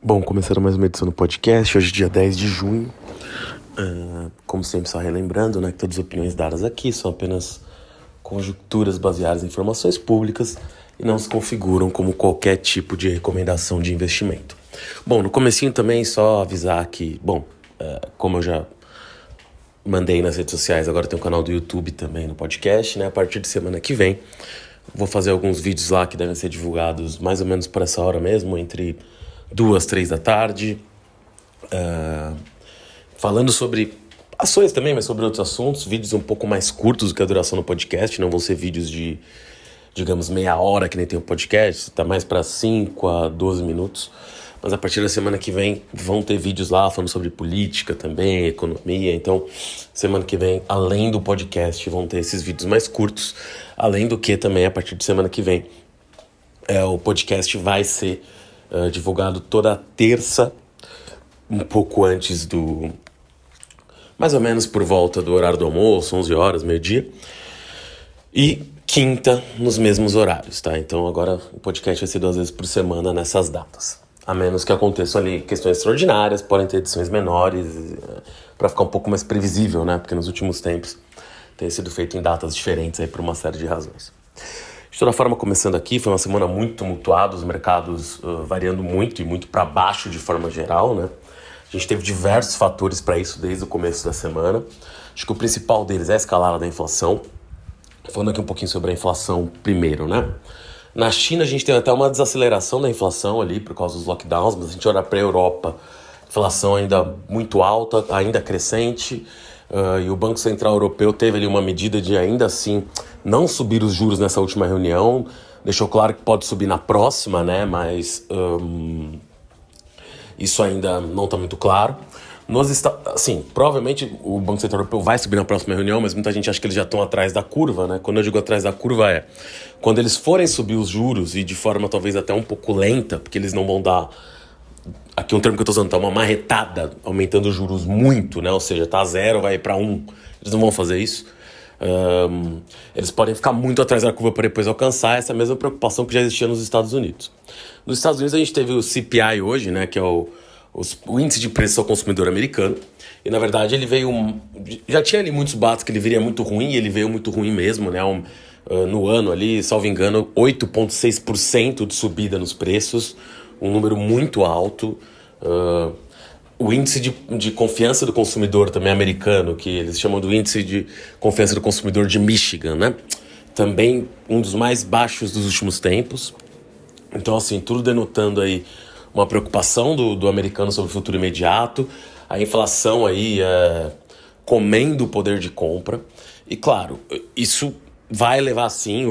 Bom, começando mais uma edição do podcast, hoje é dia 10 de junho. Como sempre, só relembrando, né, que todas as opiniões dadas aqui são apenas conjecturas baseadas em informações públicas e não se configuram como qualquer tipo de recomendação de investimento. Bom, no comecinho também só avisar que, como eu já mandei nas redes sociais, agora tem um canal do YouTube também no podcast, né? A partir de semana que vem vou fazer alguns vídeos lá que devem ser divulgados mais ou menos por essa hora mesmo, entre 2, 3 da tarde, falando sobre ações também, mas sobre outros assuntos, vídeos um pouco mais curtos do que a duração do podcast, não vão ser vídeos de, digamos, meia hora que nem tem o podcast, tá mais para 5 a 12 minutos, mas a partir da semana que vem vão ter vídeos lá falando sobre política também, economia, então semana que vem, além do podcast, vão ter esses vídeos mais curtos, além do que também a partir de semana que vem o podcast vai ser divulgado toda terça, um pouco antes do... mais ou menos por volta do horário do almoço, 11 horas, meio-dia. E quinta, nos mesmos horários, tá? Então agora o podcast vai ser 2 vezes por semana nessas datas. A menos que aconteçam ali questões extraordinárias, podem ter edições menores, para ficar um pouco mais previsível, né? Porque nos últimos tempos tem sido feito em datas diferentes aí por uma série de razões. De toda forma, começando aqui, foi uma semana muito tumultuada, os mercados variando muito e muito para baixo de forma geral, né? A gente teve diversos fatores para isso desde o começo da semana. Acho que o principal deles é a escalada da inflação. Falando aqui um pouquinho sobre a inflação primeiro, né? Na China a gente tem até uma desaceleração da inflação ali por causa dos lockdowns, mas a gente olha para a Europa, inflação ainda muito alta, ainda crescente. E o Banco Central Europeu teve ali uma medida de ainda assim não subir os juros nessa última reunião, deixou claro que pode subir na próxima, né? Mas isso ainda não está muito claro. Provavelmente o Banco Central Europeu vai subir na próxima reunião, mas muita gente acha que eles já estão atrás da curva, né? Quando eu digo atrás da curva quando eles forem subir os juros e de forma talvez até um pouco lenta, porque eles não vão dar... Aqui um termo que eu estou usando, tá uma marretada, aumentando os juros muito, né? Ou seja, tá 0, vai para 1. Eles não vão fazer isso. Eles podem ficar muito atrás da curva para depois alcançar essa mesma preocupação que já existia nos Estados Unidos. Nos Estados Unidos a gente teve o CPI hoje, né? Que é o índice de preço ao consumidor americano. E na verdade ele veio... Já tinha ali muitos boatos que ele viria muito ruim, e ele veio muito ruim mesmo, né? No ano ali, salvo engano, 8,6% de subida nos preços. Um número muito alto. O índice de confiança do consumidor também americano, que eles chamam do índice de confiança do consumidor de Michigan, né? Também um dos mais baixos dos últimos tempos. Então, assim, tudo denotando aí uma preocupação do americano sobre o futuro imediato. A inflação aí comendo o poder de compra. E, claro, isso vai levar, sim,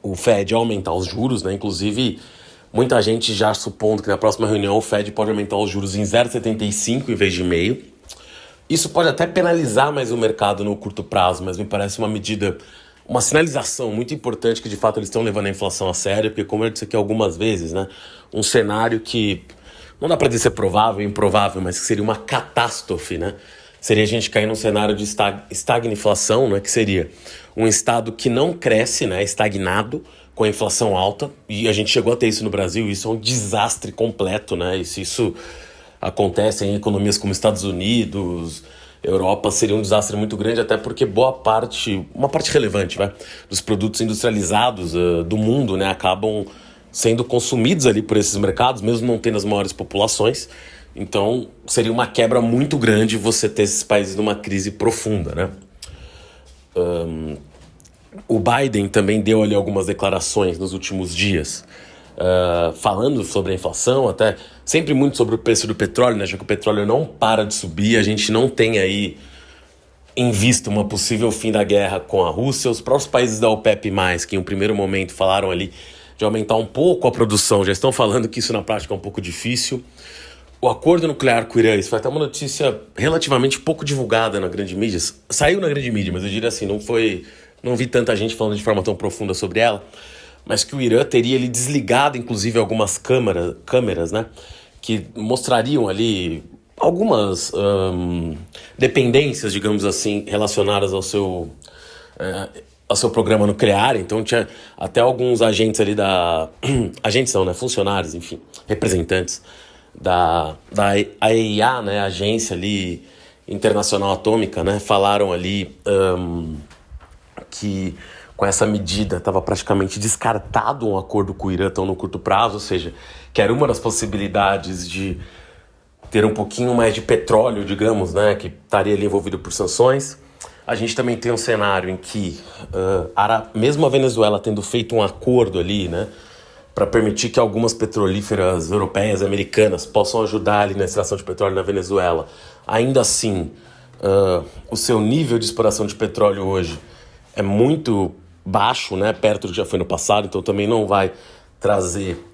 o Fed a aumentar os juros, né? Inclusive... Muita gente já supondo que na próxima reunião o Fed pode aumentar os juros em 0,75 em vez de 0,5. Isso pode até penalizar mais o mercado no curto prazo, mas me parece uma medida, uma sinalização muito importante que de fato eles estão levando a inflação a sério, porque como eu disse aqui algumas vezes, né, um cenário que não dá para dizer ser provável, improvável, mas que seria uma catástrofe, né? Seria a gente cair num cenário de estagnação, né, que seria um estado que não cresce, né, estagnado, com a inflação alta, e a gente chegou a ter isso no Brasil, isso é um desastre completo, né? E se isso acontece em economias como Estados Unidos, Europa, seria um desastre muito grande, até porque uma parte relevante, dos produtos industrializados do mundo, né, acabam sendo consumidos ali por esses mercados, mesmo não tendo as maiores populações. Então, seria uma quebra muito grande você ter esses países numa crise profunda, né? O Biden também deu ali algumas declarações nos últimos dias, falando sobre a inflação, até sempre muito sobre o preço do petróleo, né? Já que o petróleo não para de subir, a gente não tem aí em vista uma possível fim da guerra com a Rússia. Os próprios países da OPEP+, que em um primeiro momento falaram ali de aumentar um pouco a produção, já estão falando que isso na prática é um pouco difícil. O acordo nuclear com o Irã, isso foi até uma notícia relativamente pouco divulgada na grande mídia. Saiu na grande mídia, mas eu diria assim, não vi tanta gente falando de forma tão profunda sobre ela, mas que o Irã teria ali desligado, inclusive, algumas câmeras, né, que mostrariam ali algumas dependências, digamos assim, relacionadas ao seu ao seu programa nuclear, então tinha até alguns agentes ali da... agentes não, né? Funcionários, enfim, representantes da AEA, né? Agência ali Internacional Atômica, né? Falaram ali que com essa medida estava praticamente descartado um acordo com o Irã tão no curto prazo, ou seja, que era uma das possibilidades de ter um pouquinho mais de petróleo, digamos, né, que estaria ali envolvido por sanções. A gente também tem um cenário em que, mesmo a Venezuela tendo feito um acordo ali, né, para permitir que algumas petrolíferas europeias, americanas, possam ajudar ali na extração de petróleo na Venezuela, ainda assim, o seu nível de exploração de petróleo hoje é muito baixo, né, perto do que já foi no passado, então também não vai trazer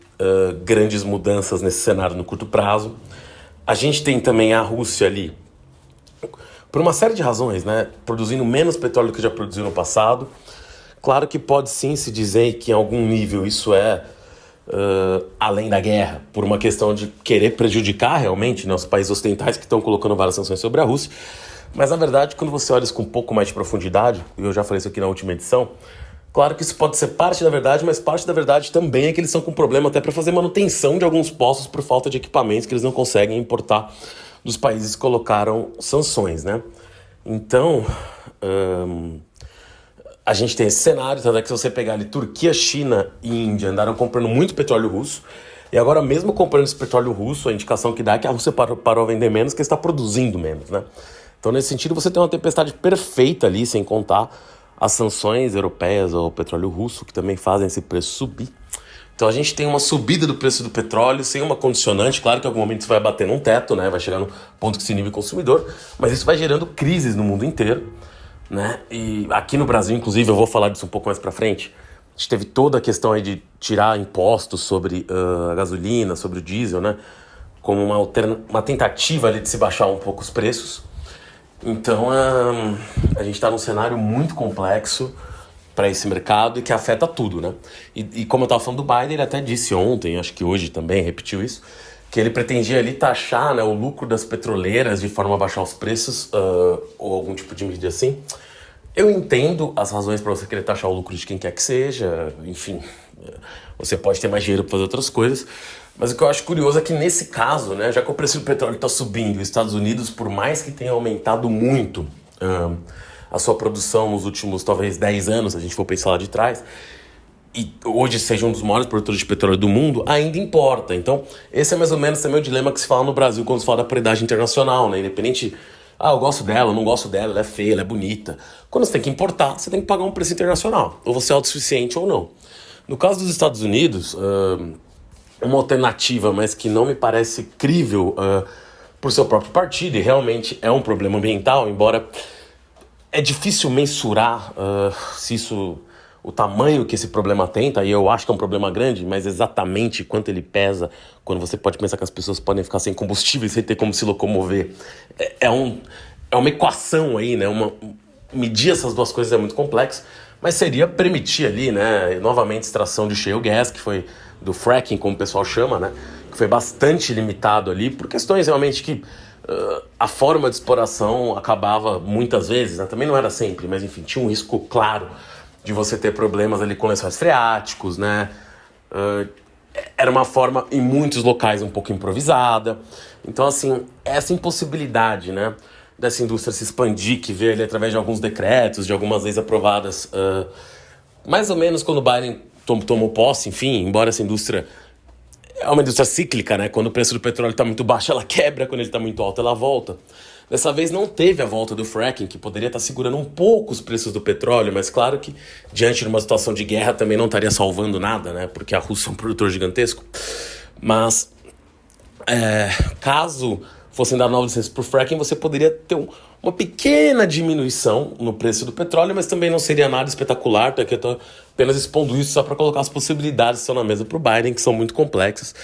grandes mudanças nesse cenário no curto prazo. A gente tem também a Rússia ali, por uma série de razões, né, produzindo menos petróleo do que já produziu no passado. Claro que pode sim se dizer que em algum nível isso é além da guerra, por uma questão de querer prejudicar realmente, né, os países ocidentais que estão colocando várias sanções sobre a Rússia. Mas na verdade, quando você olha isso com um pouco mais de profundidade, e eu já falei isso aqui na última edição, claro que isso pode ser parte da verdade, mas parte da verdade também é que eles estão com problema até para fazer manutenção de alguns postos por falta de equipamentos que eles não conseguem importar dos países que colocaram sanções, né? Então, a gente tem esse cenário, tanto é que se você pegar ali Turquia, China e Índia andaram comprando muito petróleo russo, e agora mesmo comprando esse petróleo russo, a indicação que dá é que a Rússia parou a vender menos, que está produzindo menos, né? Então, nesse sentido, você tem uma tempestade perfeita ali, sem contar as sanções europeias ao petróleo russo, que também fazem esse preço subir. Então, a gente tem uma subida do preço do petróleo sem uma condicionante. Claro que em algum momento isso vai bater num teto, né? Vai chegar no ponto que se inibe o consumidor, mas isso vai gerando crises no mundo inteiro, né? E aqui no Brasil, inclusive, eu vou falar disso um pouco mais pra frente, a gente teve toda a questão aí de tirar impostos sobre a gasolina, sobre o diesel, né? Como uma tentativa ali de se baixar um pouco os preços. Então, a gente está num cenário muito complexo para esse mercado e que afeta tudo, né? E como eu estava falando do Biden, ele até disse ontem, acho que hoje também repetiu isso, que ele pretendia ali taxar, né, o lucro das petroleiras de forma a baixar os preços, ou algum tipo de medida assim. Eu entendo as razões para você querer taxar o lucro de quem quer que seja, enfim, você pode ter mais dinheiro para fazer outras coisas, mas o que eu acho curioso é que nesse caso, né, já que o preço do petróleo está subindo, os Estados Unidos, por mais que tenha aumentado muito a sua produção nos últimos, talvez, 10 anos, se a gente for pensar lá de trás, e hoje seja um dos maiores produtores de petróleo do mundo, ainda importa. Então, esse é mais ou menos também o dilema que se fala no Brasil quando se fala da paridade internacional, né? Independente, eu gosto dela, eu não gosto dela, ela é feia, ela é bonita. Quando você tem que importar, você tem que pagar um preço internacional, ou você é autossuficiente ou não. No caso dos Estados Unidos, uma alternativa, mas que não me parece crível por seu próprio partido, e realmente é um problema ambiental, embora é difícil mensurar se isso, o tamanho que esse problema tem, tá? E eu acho que é um problema grande, mas exatamente quanto ele pesa, quando você pode pensar que as pessoas podem ficar sem combustível, sem ter como se locomover, é uma equação aí, né? Medir essas duas coisas é muito complexo, mas seria permitir ali, né, novamente extração de shale gas, que foi do fracking, como o pessoal chama, né, que foi bastante limitado ali, por questões realmente que a forma de exploração acabava muitas vezes, né, também não era sempre, mas enfim, tinha um risco claro de você ter problemas ali com lençóis freáticos, né, era uma forma, em muitos locais, um pouco improvisada. Então, assim, essa impossibilidade, né, dessa indústria se expandir, que veio ali através de alguns decretos, de algumas leis aprovadas, mais ou menos quando o Biden tomou posse, enfim, embora essa indústria é uma indústria cíclica, né? Quando o preço do petróleo está muito baixo, ela quebra, quando ele está muito alto, ela volta. Dessa vez não teve a volta do fracking, que poderia estar segurando um pouco os preços do petróleo, mas claro que diante de uma situação de guerra também não estaria salvando nada, né? Porque a Rússia é um produtor gigantesco. Mas caso fossem dar novas licenças para o fracking, você poderia ter uma pequena diminuição no preço do petróleo, mas também não seria nada espetacular, tá? Que eu estou apenas expondo isso só para colocar as possibilidades que estão na mesa para o Biden, que são muito complexas.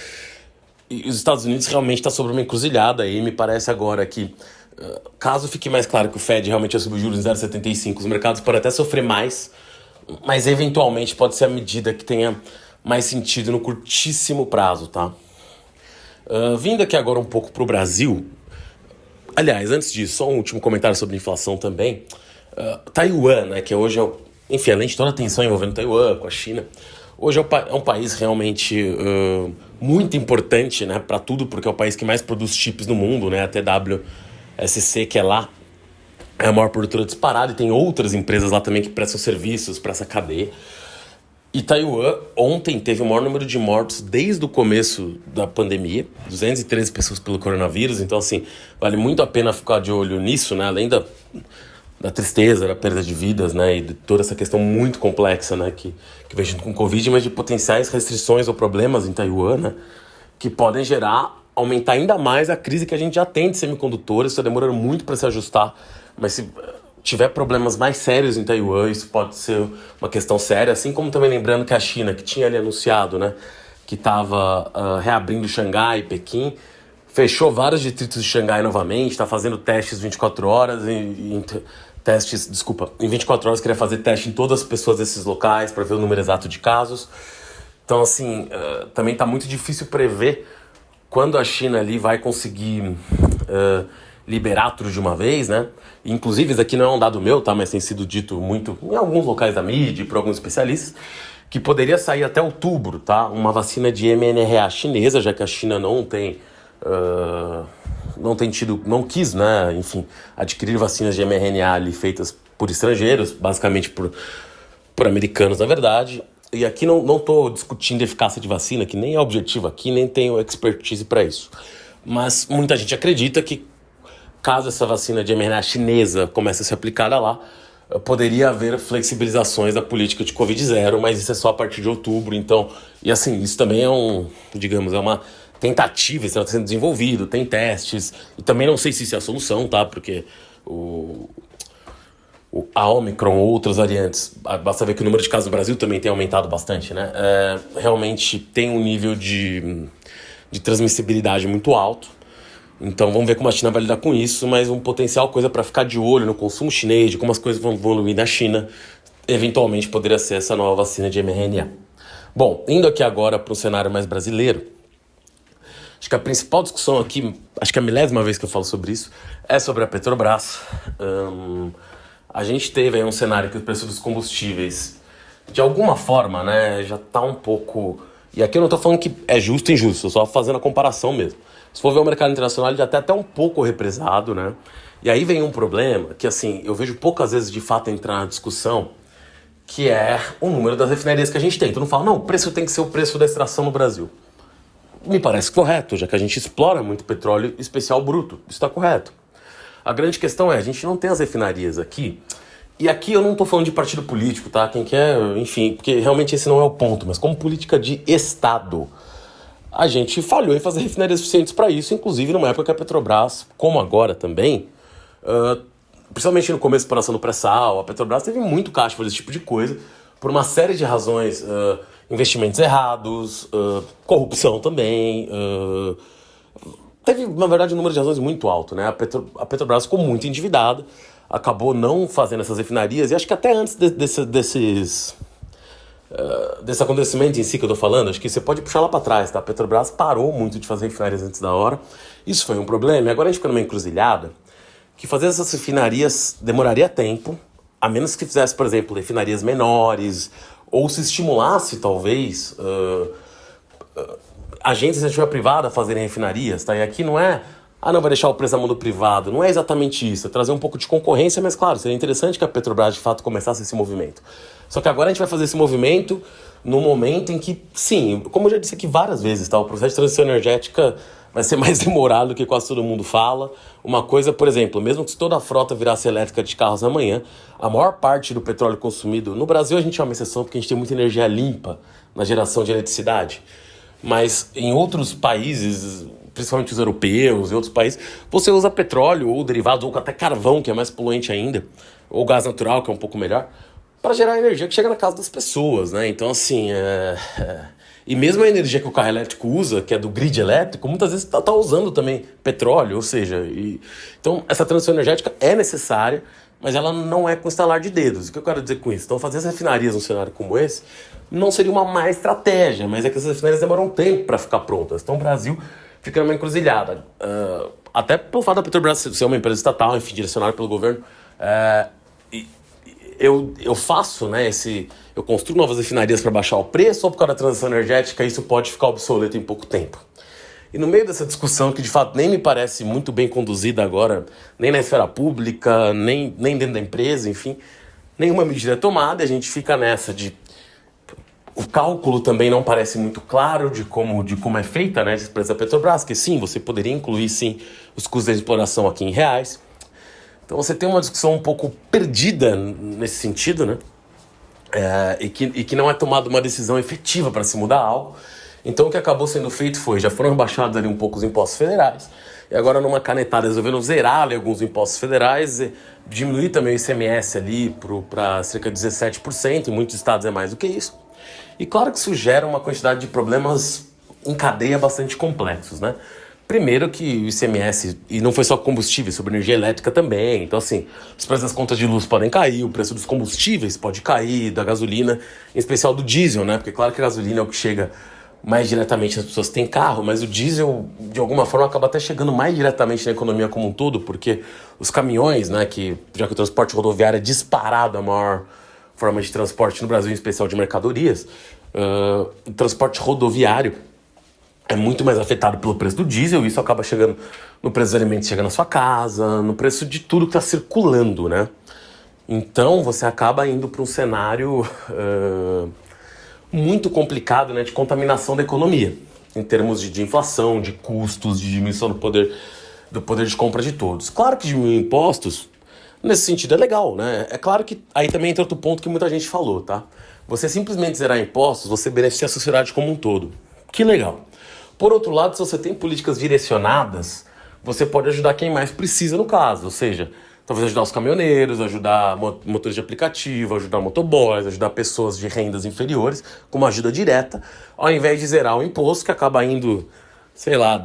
E os Estados Unidos realmente está sobre uma encruzilhada aí. Me parece agora que, caso fique mais claro que o Fed realmente vai subir os juros em 0,75, os mercados podem até sofrer mais, mas eventualmente pode ser a medida que tenha mais sentido no curtíssimo prazo, tá? Vindo aqui agora um pouco para o Brasil, aliás, antes disso, só um último comentário sobre inflação também. Taiwan, né, que hoje é enfim, além de toda a tensão envolvendo Taiwan, com a China, hoje é um país realmente muito importante, né, para tudo, porque é o país que mais produz chips no mundo, né, a TWSC, que é lá, é a maior produtora disparada, e tem outras empresas lá também que prestam serviços para essa cadeia. E Taiwan ontem teve o maior número de mortos desde o começo da pandemia, 213 pessoas pelo coronavírus, então assim, vale muito a pena ficar de olho nisso, né, além da tristeza, da perda de vidas, né, e de toda essa questão muito complexa, né, que vem junto com o Covid, mas de potenciais restrições ou problemas em Taiwan, né, que podem aumentar ainda mais a crise que a gente já tem de semicondutores. Está demorando muito para se ajustar, mas se tiver problemas mais sérios em Taiwan, isso pode ser uma questão séria, assim como também lembrando que a China, que tinha ali anunciado, né, que estava reabrindo Xangai e Pequim, fechou vários distritos de Xangai novamente, está fazendo testes 24 horas, em 24 horas queria fazer teste em todas as pessoas desses locais para ver o número exato de casos. Então, assim, também está muito difícil prever quando a China ali vai conseguir liberar tudo de uma vez, né? Inclusive, isso aqui não é um dado meu, tá? Mas tem sido dito muito em alguns locais da mídia, por alguns especialistas, que poderia sair até outubro, tá? Uma vacina de mRNA chinesa, já que a China não quis, né, enfim, adquirir vacinas de mRNA ali feitas por estrangeiros, basicamente por americanos, na verdade. E aqui não estou discutindo a eficácia de vacina, que nem é objetivo aqui, nem tenho expertise para isso. Mas muita gente acredita que, caso essa vacina de mRNA chinesa comece a ser aplicada lá, poderia haver flexibilizações da política de Covid-0, mas isso é só a partir de outubro. Então, e assim, isso também é uma tentativa, isso está sendo desenvolvido, tem testes, e também não sei se isso é a solução, tá? Porque a Omicron ou outras variantes, basta ver que o número de casos no Brasil também tem aumentado bastante, né? Realmente tem um nível de transmissibilidade muito alto. Então vamos ver como a China vai lidar com isso, mas um potencial coisa para ficar de olho no consumo chinês, de como as coisas vão evoluir na China, eventualmente poderia ser essa nova vacina de mRNA. Bom, indo aqui agora para um cenário mais brasileiro, acho que a principal discussão aqui, acho que é a 1000ª vez que eu falo sobre isso, é sobre a Petrobras. A gente teve aí um cenário que o preço dos combustíveis, de alguma forma, né, já está um pouco... E aqui eu não estou falando que é justo ou injusto, eu só fazendo a comparação mesmo. Se for ver o mercado internacional, ele já está até um pouco represado, né? E aí vem um problema que, assim, eu vejo poucas vezes de fato entrar na discussão, que é o número das refinarias que a gente tem. Tu não fala, não, o preço tem que ser o preço da extração no Brasil. Me parece correto, já que a gente explora muito petróleo especial bruto. Isso está correto. A grande questão é, a gente não tem as refinarias aqui. E aqui eu não estou falando de partido político, tá? Quem quer, enfim, porque realmente esse não é o ponto. Mas como política de Estado, a gente falhou em fazer refinarias suficientes para isso, inclusive numa época que a Petrobras, como agora também, principalmente no começo da exploração do pré-sal, a Petrobras teve muito caixa para esse tipo de coisa, por uma série de razões, investimentos errados, corrupção também, teve, na verdade, um número de razões muito alto, né? A Petrobras ficou muito endividada, acabou não fazendo essas refinarias, e acho que até antes desse acontecimento em si que eu tô falando, acho que você pode puxar lá para trás, tá? A Petrobras parou muito de fazer refinarias antes da hora, isso foi um problema, e agora a gente fica numa encruzilhada, que fazer essas refinarias demoraria tempo, a menos que fizesse, por exemplo, refinarias menores, ou se estimulasse, talvez, agentes de iniciativa privada a fazerem refinarias, tá? E aqui não é, não vai deixar o preço na mão do privado, não é exatamente isso, é trazer um pouco de concorrência, mas claro, seria interessante que a Petrobras de fato começasse esse movimento. Só que agora a gente vai fazer esse movimento no momento em que, sim, como eu já disse aqui várias vezes, tá? O processo de transição energética vai ser mais demorado do que quase todo mundo fala. Uma coisa, por exemplo, mesmo que toda a frota virasse elétrica de carros amanhã, a maior parte do petróleo consumido... No Brasil a gente é uma exceção porque a gente tem muita energia limpa na geração de eletricidade. Mas em outros países, principalmente os europeus e outros países, você usa petróleo ou derivados, ou até carvão, que é mais poluente ainda, ou gás natural, que é um pouco melhor, para gerar energia que chega na casa das pessoas, né? Então, assim, E mesmo a energia que o carro elétrico usa, que é do grid elétrico, muitas vezes tá usando também petróleo, ou seja... Então, essa transição energética é necessária, mas ela não é com estalar de dedos. O que eu quero dizer com isso? Então, fazer as refinarias num cenário como esse não seria uma má estratégia, mas é que essas refinarias demoram um tempo para ficar prontas. Então, o Brasil fica numa encruzilhada. Até pelo fato da Petrobras ser uma empresa estatal, enfim, direcionada pelo governo, eu faço, né, eu construo novas refinarias para baixar o preço ou por causa da transição energética isso pode ficar obsoleto em pouco tempo? E no meio dessa discussão, que de fato nem me parece muito bem conduzida agora, nem na esfera pública, nem dentro da empresa, enfim, nenhuma medida é tomada, e a gente fica nessa de... O cálculo também não parece muito claro de como é feita, né, a empresa Petrobras, que sim, você poderia incluir sim os custos da exploração aqui em reais. Então você tem uma discussão um pouco perdida nesse sentido, né, e que não é tomada uma decisão efetiva para se mudar algo. Então o que acabou sendo feito já foram rebaixados ali um pouco os impostos federais, e agora numa canetada resolveram zerar ali alguns impostos federais, diminuir também o ICMS ali para cerca de 17%, em muitos estados é mais do que isso. E claro que isso gera uma quantidade de problemas em cadeia bastante complexos, né? Primeiro que o ICMS, e não foi só combustível, sobre energia elétrica também, então assim, os preços das contas de luz podem cair, o preço dos combustíveis pode cair, da gasolina, em especial do diesel, né? Porque claro que a gasolina é o que chega mais diretamente as pessoas que têm carro, mas o diesel, de alguma forma, acaba até chegando mais diretamente na economia como um todo, porque os caminhões, né, já que o transporte rodoviário é disparado a maior forma de transporte no Brasil, em especial de mercadorias, o transporte rodoviário é muito mais afetado pelo preço do diesel, e isso acaba chegando no preço dos alimentos, chega na sua casa, no preço de tudo que está circulando, né? Então, você acaba indo para um cenário... muito complicado, né, de contaminação da economia, em termos de inflação, de custos, de diminuição do poder de compra de todos. Claro que diminuir impostos, nesse sentido, é legal, né? É claro que aí também entra outro ponto que muita gente falou, tá? Você simplesmente zerar impostos, você beneficia a sociedade como um todo. Que legal. Por outro lado, se você tem políticas direcionadas, você pode ajudar quem mais precisa no caso, ou seja... Talvez ajudar os caminhoneiros, ajudar motores de aplicativo, ajudar motoboys, ajudar pessoas de rendas inferiores, com uma ajuda direta, ao invés de zerar o imposto, que acaba indo, sei lá,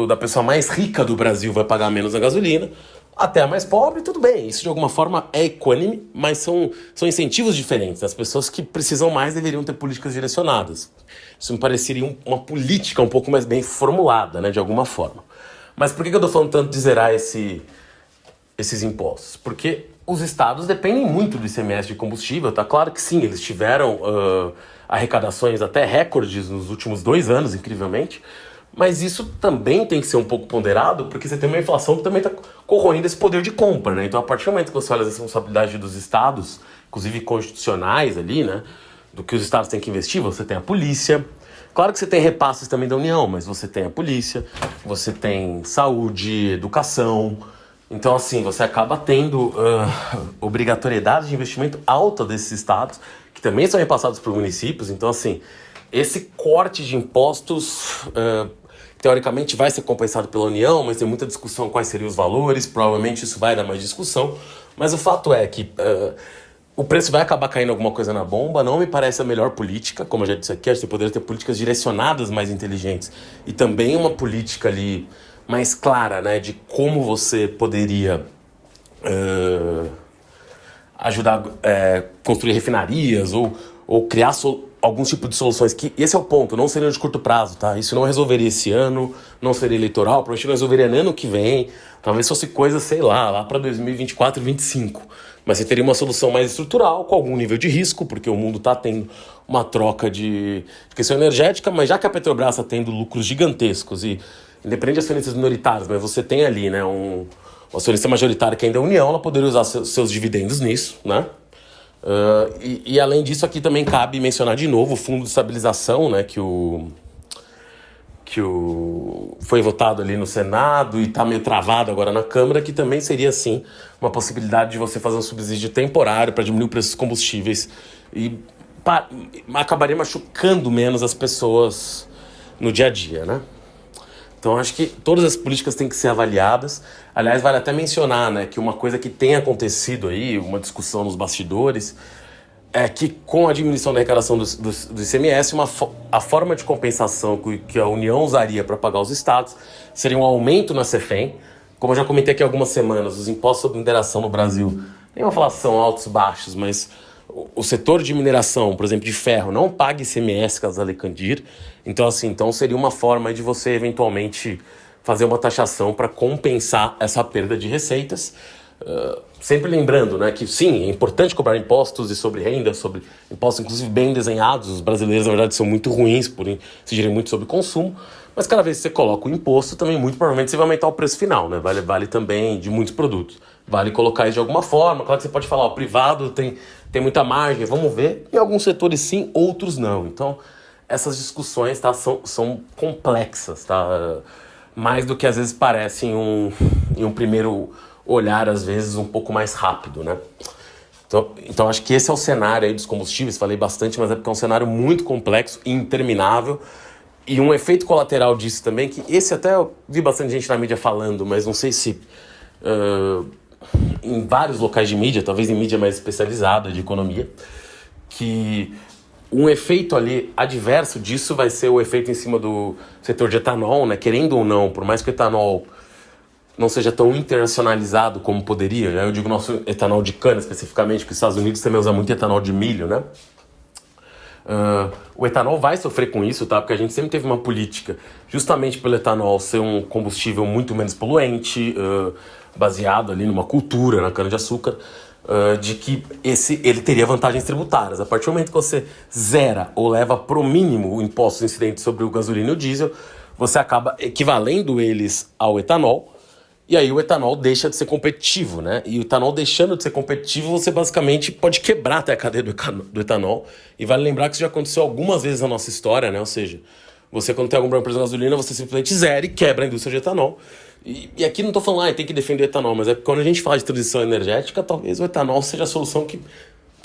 da pessoa mais rica do Brasil vai pagar menos a gasolina, até a mais pobre, tudo bem. Isso de alguma forma é equânime, mas são incentivos diferentes. As pessoas que precisam mais deveriam ter políticas direcionadas. Isso me pareceria uma política um pouco mais bem formulada, né, de alguma forma. Mas por que eu tô falando tanto de zerar esses impostos? Porque os estados dependem muito do ICMS de combustível, tá? Claro que sim, eles tiveram arrecadações até recordes nos últimos 2 anos, incrivelmente, mas isso também tem que ser um pouco ponderado, porque você tem uma inflação que também está corroendo esse poder de compra, né? Então, a partir do momento que você olha as responsabilidades dos estados, inclusive constitucionais ali, né, do que os estados têm que investir, você tem a polícia. Claro que você tem repasses também da União, mas você tem a polícia, você tem saúde, educação. Então, assim, você acaba tendo obrigatoriedade de investimento alta desses estados, que também são repassados para os municípios. Então, assim, esse corte de impostos, teoricamente, vai ser compensado pela União, mas tem muita discussão quais seriam os valores, provavelmente isso vai dar mais discussão. Mas o fato é que o preço vai acabar caindo alguma coisa na bomba, não me parece a melhor política, como eu já disse aqui, acho que você poderia ter políticas direcionadas mais inteligentes e também uma política ali mais clara, né, de como você poderia ajudar a construir refinarias ou criar algum tipo de soluções que, esse é o ponto, não seria de curto prazo, tá? Isso não resolveria esse ano, não seria eleitoral, provavelmente não resolveria no ano que vem, talvez fosse coisa, sei lá para 2024 e 2025. Mas você teria uma solução mais estrutural, com algum nível de risco, porque o mundo está tendo uma troca de questão energética, mas já que a Petrobras está tendo lucros gigantescos e independente de acionistas minoritários, mas você tem ali, né, um acionista majoritário que ainda é a União, ela poderia usar seus dividendos nisso, né? E além disso, aqui também cabe mencionar de novo o fundo de estabilização, né, que foi votado ali no Senado e está meio travado agora na Câmara, que também seria, sim, uma possibilidade de você fazer um subsídio temporário para diminuir o preço dos combustíveis e acabaria machucando menos as pessoas no dia a dia, né? Então, acho que todas as políticas têm que ser avaliadas. Aliás, vale até mencionar, né, que uma coisa que tem acontecido aí, uma discussão nos bastidores, é que com a diminuição da arrecadação do ICMS, a forma de compensação que a União usaria para pagar os estados seria um aumento na CEFEM. Como eu já comentei aqui há algumas semanas, os impostos sobre mineração no Brasil, nem vou falar são altos e baixos, mas o setor de mineração, por exemplo, de ferro, não paga ICMS caso a Lei Candir. Então, assim, seria uma forma de você, eventualmente, fazer uma taxação para compensar essa perda de receitas. Sempre lembrando, né, que sim, é importante cobrar impostos e sobre renda, sobre impostos inclusive bem desenhados. Os brasileiros, na verdade, são muito ruins por incidirem muito sobre consumo, mas cada vez que você coloca o imposto, também muito provavelmente você vai aumentar o preço final, né? Vale também de muitos produtos. Vale colocar isso de alguma forma. Claro que você pode falar, o privado tem muita margem, vamos ver. Em alguns setores sim, outros não. Então, essas discussões, tá, são complexas, tá? Mais do que às vezes parece em um primeiro olhar, às vezes, um pouco mais rápido, né? Então acho que esse é o cenário aí dos combustíveis, falei bastante, mas é porque é um cenário muito complexo e interminável. E um efeito colateral disso também, que esse até eu vi bastante gente na mídia falando, mas não sei se em vários locais de mídia, talvez em mídia mais especializada de economia, que um efeito ali adverso disso vai ser o efeito em cima do setor de etanol, né? Querendo ou não, por mais que o etanol não seja tão internacionalizado como poderia, eu digo nosso etanol de cana especificamente, porque os Estados Unidos também usam muito etanol de milho, né? O etanol vai sofrer com isso, tá? Porque a gente sempre teve uma política, justamente pelo etanol ser um combustível muito menos poluente, baseado ali numa cultura, na cana-de-açúcar, de que ele teria vantagens tributárias. A partir do momento que você zera ou leva pro mínimo o imposto incidente sobre o gasolina e o diesel, você acaba equivalendo eles ao etanol, e aí o etanol deixa de ser competitivo, né? E o etanol deixando de ser competitivo, você basicamente pode quebrar até a cadeia do etanol. E vale lembrar que isso já aconteceu algumas vezes na nossa história, né? Ou seja, você quando tem algum problema de gasolina, você simplesmente zera e quebra a indústria de etanol. E aqui não tô falando, tem que defender o etanol, mas é porque quando a gente fala de transição energética, talvez o etanol seja a solução que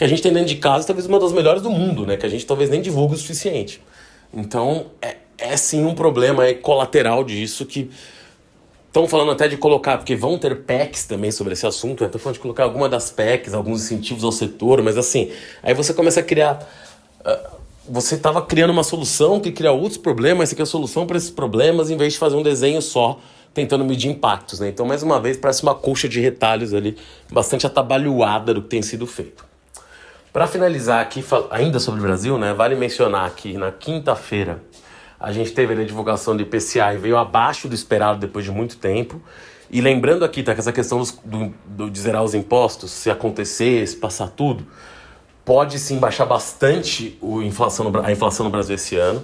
a gente tem dentro de casa, talvez uma das melhores do mundo, né? Que a gente talvez nem divulgue o suficiente. Então, é sim um problema colateral disso que estão falando até de colocar, porque vão ter PECs também sobre esse assunto, né? Estão falando de colocar alguma das PECs, alguns incentivos ao setor, mas assim, aí você começa a criar... você estava criando uma solução que cria outros problemas, você quer a solução para esses problemas, em vez de fazer um desenho só, tentando medir impactos, né? Então, mais uma vez, parece uma colcha de retalhos ali, bastante atabalhoada do que tem sido feito. Para finalizar aqui, ainda sobre o Brasil, né? Vale mencionar que na quinta-feira, a gente teve a divulgação do IPCA e veio abaixo do esperado depois de muito tempo. E lembrando aqui, tá, que essa questão de zerar os impostos, se acontecer, se passar tudo, pode sim baixar bastante a inflação no Brasil esse ano,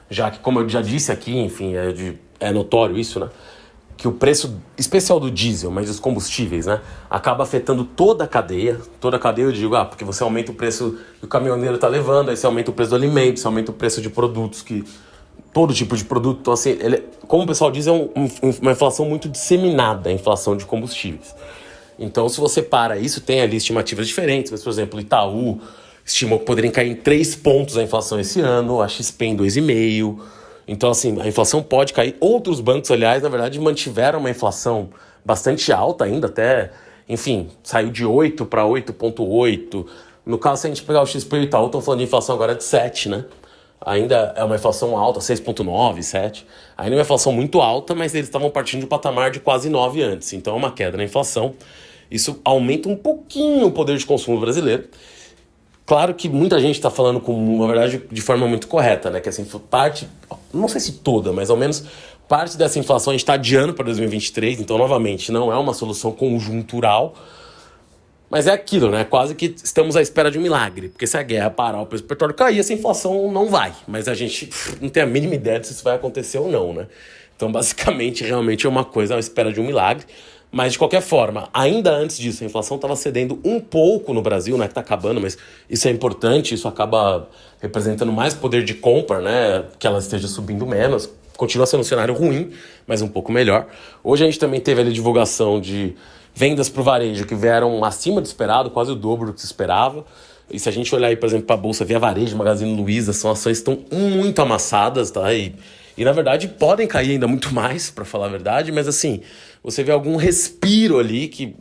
já que, como eu já disse aqui, enfim, é notório isso, né? Que o preço especial do diesel, mas dos combustíveis, né, acaba afetando toda a cadeia. Toda a cadeia eu digo, porque você aumenta o preço que o caminhoneiro está levando, aí você aumenta o preço do alimento, você aumenta o preço de produtos todo tipo de produto. Então, assim, como o pessoal diz, é uma inflação muito disseminada, a inflação de combustíveis. Então, se você para isso, tem ali estimativas diferentes. Mas, por exemplo, o Itaú estimou que poderiam cair em 3 pontos a inflação esse ano, a XP em 2,5%. Então, assim, a inflação pode cair. Outros bancos, aliás, na verdade, mantiveram uma inflação bastante alta ainda, até, enfim, saiu de 8 para 8,8. No caso, se a gente pegar o XP e o Itaú, estão falando de inflação agora de 7, né? Ainda é uma inflação alta, 6,9, 7. Ainda é uma inflação muito alta, mas eles estavam partindo de um patamar de quase 9 antes. Então é uma queda na inflação. Isso aumenta um pouquinho o poder de consumo brasileiro. Claro que muita gente está falando, na verdade, de forma muito correta, né? Que assim, parte, não sei se toda, mas ao menos parte dessa inflação a gente está adiando para 2023. Então, novamente, não é uma solução conjuntural. Mas é aquilo, né? Quase que estamos à espera de um milagre. Porque se a guerra parar, o preço do petróleo cair, essa inflação não vai. Mas a gente não tem a mínima ideia de se isso vai acontecer ou não, né? Então, basicamente, realmente é uma coisa à espera de um milagre. Mas, de qualquer forma, ainda antes disso, a inflação estava cedendo um pouco no Brasil, né? Que está acabando, mas isso é importante. Isso acaba representando mais poder de compra, né? Que ela esteja subindo menos. Continua sendo um cenário ruim, mas um pouco melhor. Hoje a gente também teve ali divulgação de vendas para o varejo que vieram acima do esperado, quase o dobro do que se esperava. E se a gente olhar aí, por exemplo, para a Bolsa Via Varejo, Magazine Luiza, são ações que estão muito amassadas, tá? E na verdade podem cair ainda muito mais, para falar a verdade, mas assim, você vê algum respiro ali que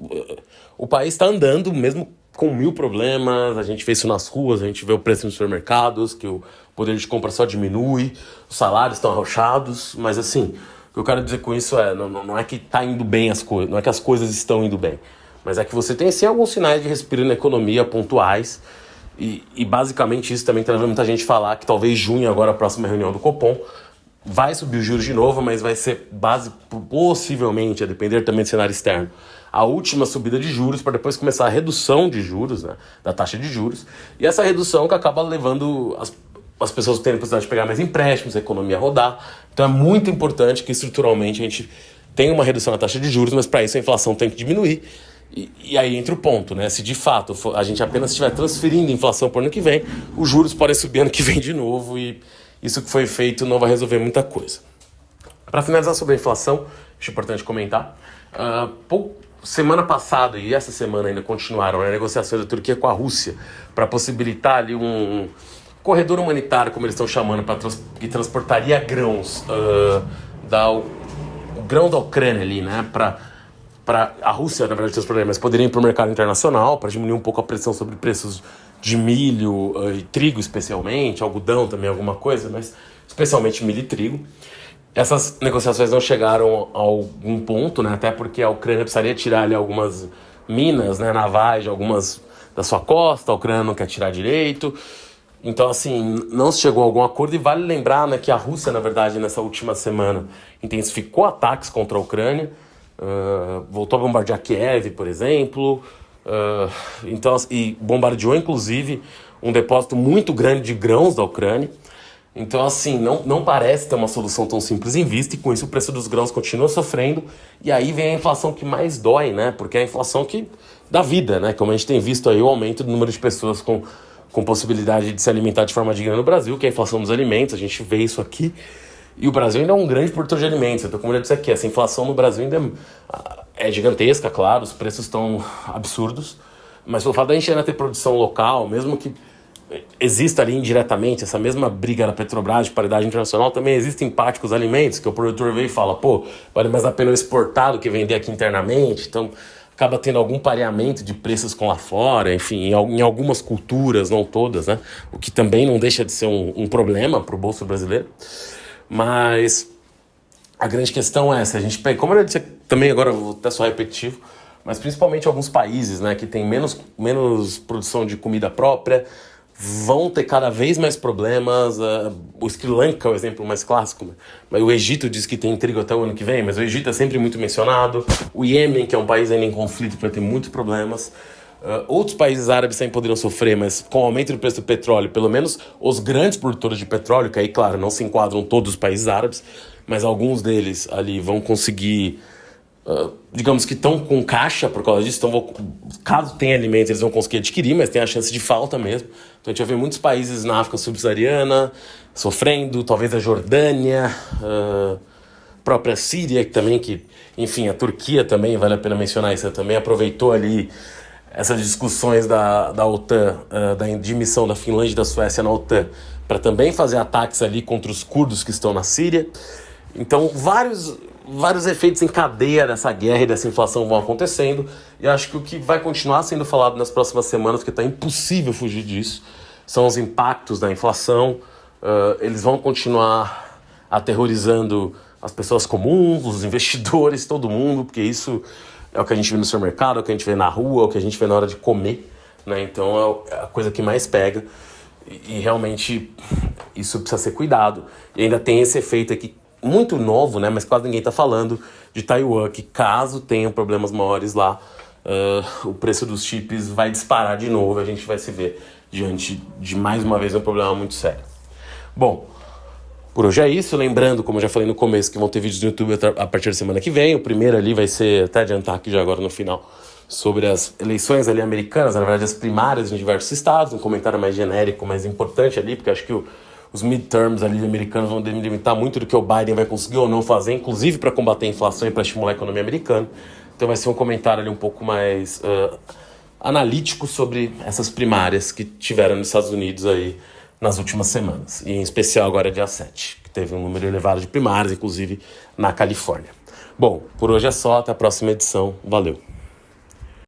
o país está andando, mesmo com 1000 problemas. A gente vê isso nas ruas, a gente vê o preço nos supermercados, que o poder de compra só diminui, os salários estão arrochados, mas assim, o que eu quero dizer com isso não é que está indo bem as coisas, não é que as coisas estão indo bem, mas é que você tem sim alguns sinais de respiro na economia pontuais e basicamente isso também traz muita gente falar que talvez junho, agora a próxima reunião do Copom, vai subir os juros de novo, mas vai ser possivelmente, a depender também do cenário externo, a última subida de juros para depois começar a redução de juros, né, da taxa de juros. E essa redução que acaba levando as pessoas terem possibilidade de pegar mais empréstimos, a economia rodar. Então é muito importante que estruturalmente a gente tenha uma redução na taxa de juros, mas para isso a inflação tem que diminuir. E aí entra o ponto, né? Se de fato a gente apenas estiver transferindo inflação para o ano que vem, os juros podem subir ano que vem de novo e isso que foi feito não vai resolver muita coisa. Para finalizar sobre a inflação, acho importante comentar, semana passada e essa semana ainda continuaram, né, negociações da Turquia com a Rússia para possibilitar ali um corredor humanitário, como eles estão chamando, que transportaria grãos, o grão da Ucrânia ali, né, para a Rússia, na verdade, tem os problemas, mas poderiam ir para o mercado internacional para diminuir um pouco a pressão sobre preços de milho e trigo especialmente, algodão também, alguma coisa, mas especialmente milho e trigo. Essas negociações não chegaram a algum ponto, né, até porque a Ucrânia precisaria tirar ali algumas minas, né, navais de algumas da sua costa, a Ucrânia não quer tirar direito. Então, assim, não se chegou a algum acordo e vale lembrar, né, que a Rússia, na verdade, nessa última semana intensificou ataques contra a Ucrânia, voltou a bombardear Kiev, por exemplo, então, e bombardeou, inclusive, um depósito muito grande de grãos da Ucrânia. Então, assim, não parece ter uma solução tão simples em vista, e com isso o preço dos grãos continua sofrendo, e aí vem a inflação que mais dói, né, porque é a inflação da vida, né, como a gente tem visto aí o aumento do número de pessoas com possibilidade de se alimentar de forma digna no Brasil, que é a inflação dos alimentos, a gente vê isso aqui. E o Brasil ainda é um grande produtor de alimentos. Então, como eu disse aqui, essa inflação no Brasil ainda é gigantesca, claro, os preços estão absurdos. Mas pelo fato da gente ainda ter produção local, mesmo que exista ali indiretamente essa mesma briga da Petrobras de paridade internacional, também existe empate com os alimentos, que o produtor veio e fala, pô, vale mais a pena eu exportar do que vender aqui internamente. Então, acaba tendo algum pareamento de preços com lá fora, enfim, em algumas culturas, não todas, né? O que também não deixa de ser um problema para o bolso brasileiro. Mas a grande questão é, se a gente pega, como eu disse também, agora eu vou até só repetitivo, mas principalmente alguns países, né, que tem menos produção de comida própria, vão ter cada vez mais problemas. O Sri Lanka é o exemplo mais clássico, mas o Egito diz que tem trigo até o ano que vem, mas o Egito é sempre muito mencionado. O Iêmen, que é um país ainda em conflito, vai ter muitos problemas. Outros países árabes sempre poderiam sofrer, mas com o aumento do preço do petróleo, pelo menos os grandes produtores de petróleo, que aí, claro, não se enquadram todos os países árabes, mas alguns deles ali vão conseguir, digamos que estão com caixa por causa disso, então caso tenha alimentos eles vão conseguir adquirir, mas tem a chance de falta mesmo. Então a gente vai ver muitos países na África subsaariana sofrendo, talvez a Jordânia, própria Síria, enfim, a Turquia também, vale a pena mencionar isso, também aproveitou ali essas discussões da OTAN, da admissão da Finlândia e da Suécia na OTAN, para também fazer ataques ali contra os curdos que estão na Síria. Então, vários efeitos em cadeia dessa guerra e dessa inflação vão acontecendo, e acho que o que vai continuar sendo falado nas próximas semanas, porque está impossível fugir disso, são os impactos da inflação. Eles vão continuar aterrorizando as pessoas comuns, os investidores, todo mundo, porque isso é o que a gente vê no supermercado, é o que a gente vê na rua, é o que a gente vê na hora de comer, né? Então é a coisa que mais pega e realmente isso precisa ser cuidado. E ainda tem esse efeito aqui muito novo, né? Mas quase ninguém está falando, de Taiwan, que caso tenham problemas maiores lá, o preço dos chips vai disparar de novo, a gente vai se ver diante de mais uma vez um problema muito sério. Bom, por hoje é isso, lembrando, como eu já falei no começo, que vão ter vídeos no YouTube a partir da semana que vem. O primeiro ali vai ser, até adiantar aqui já agora no final, sobre as eleições ali americanas, na verdade as primárias em diversos estados, um comentário mais genérico, mais importante ali, porque acho que os midterms ali americanos vão delimitar muito do que o Biden vai conseguir ou não fazer, inclusive para combater a inflação e para estimular a economia americana. Então vai ser um comentário ali um pouco mais analítico sobre essas primárias que tiveram nos Estados Unidos aí nas últimas semanas, e em especial agora dia 7, que teve um número elevado de primárias, inclusive na Califórnia. Bom, por hoje é só, até a próxima edição, valeu!